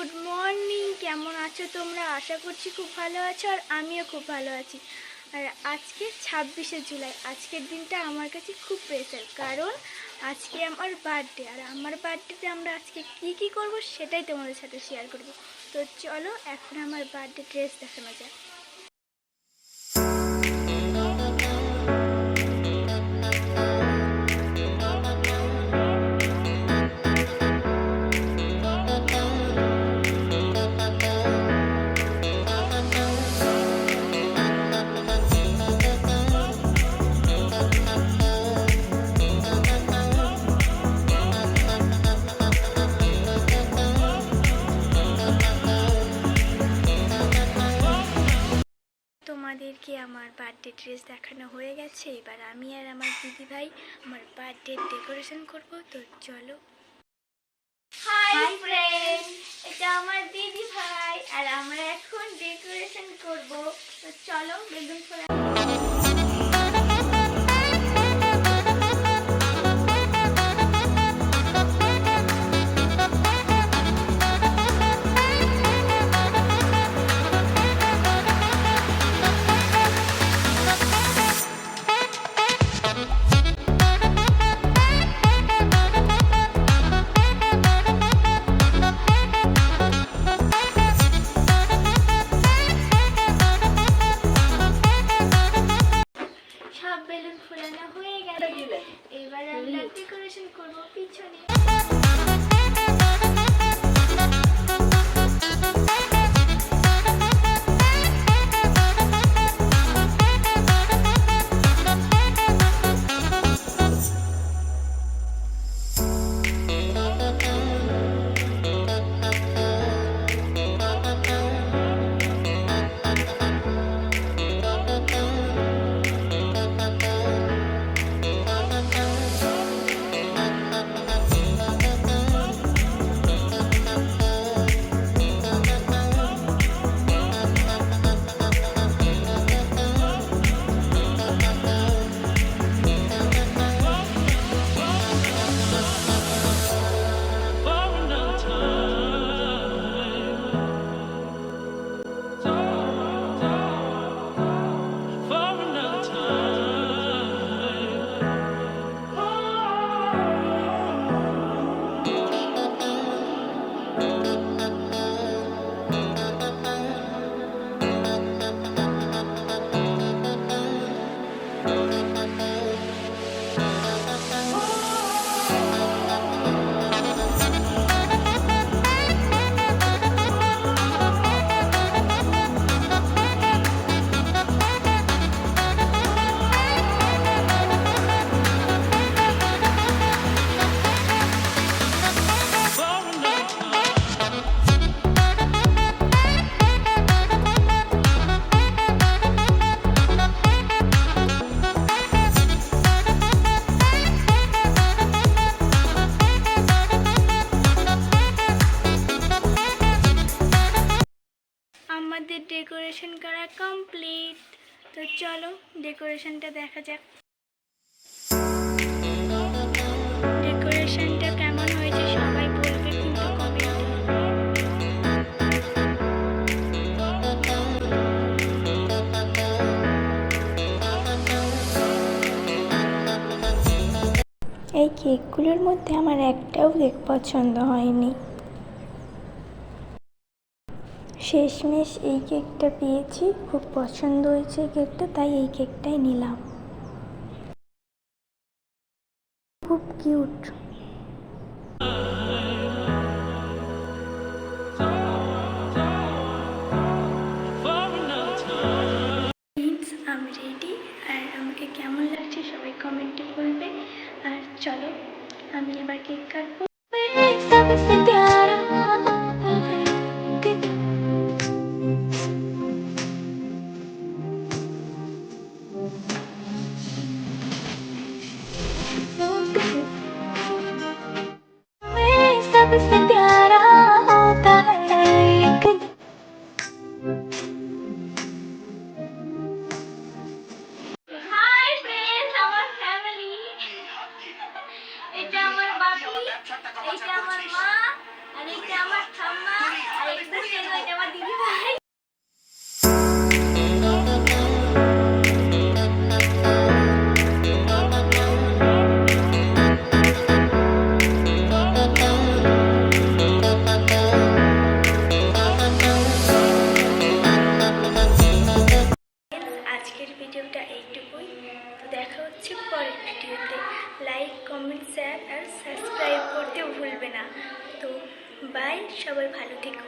Good morning. কেমন আছো তোমরা? আশা করছি খুব ভালো আছো, আর আমিও খুব ভালো আছি। আর আজকে 26শে জুলাই, আজকের দিনটা আমার কাছে খুব স্পেশাল, কারণ আজকে আমার বার্থডে। আর আমার বার্থডেতে আমরা আজকে কি করব সেটাই তোমাদের সাথে শেয়ার করব। তো চলো এখন আমার বার্থডে ড্রেস দেখানো যায়। তোমাদেরকে আমার বার্থডে ড্রেস দেখানো হয়ে গেছে, এবার আমি আর আমার দিদিভাই আমার বার্থডে ডেকোরেশন করব। তো চলো। হাই ফ্রেন্ড, এটা আমার দিদিভাই, আর আমরা এখন ডেকোরেশন করব। তো চলো বেলুন ফোলা। বেলুন ফোলানো হয়ে গেল, এবার আমরা ডেকোরেশন করব পিছনে। আমাদের ডেকোরেশন করা কমপ্লিট। তো চলো ডেকোরেশনটা দেখা যাক। ডেকোরেশনটা কেমন হয়েছে সবাই বলবে কিন্তু কমেন্টে। এই কেকগুলোর মধ্যে আমার একটাও কেক পছন্দ হয়নি। শেষমেশ এই কেকটা পেয়েছি, খুব পছন্দ হয়েছে কেকটা, তাই এই কেকটাই নিলাম। খুব কিউট। আমি রেডি, আর আমাকে কেমন লাগছে সবাই কমেন্টে বলবে। আর চলো আমি এবার কেক কাটবো। सबसे प्यारा होता है हाय फ्रेंड्स, আমার ফ্যামিলি, এটা আমার বাবি, এটা আমার মা, হচ্ছে পরের ভিডিওতে। লাইক, কমেন্ট, শেয়ার আর সাবস্ক্রাইব করতে ভুলবে না। তো বাই, সবাই ভালো থেকো।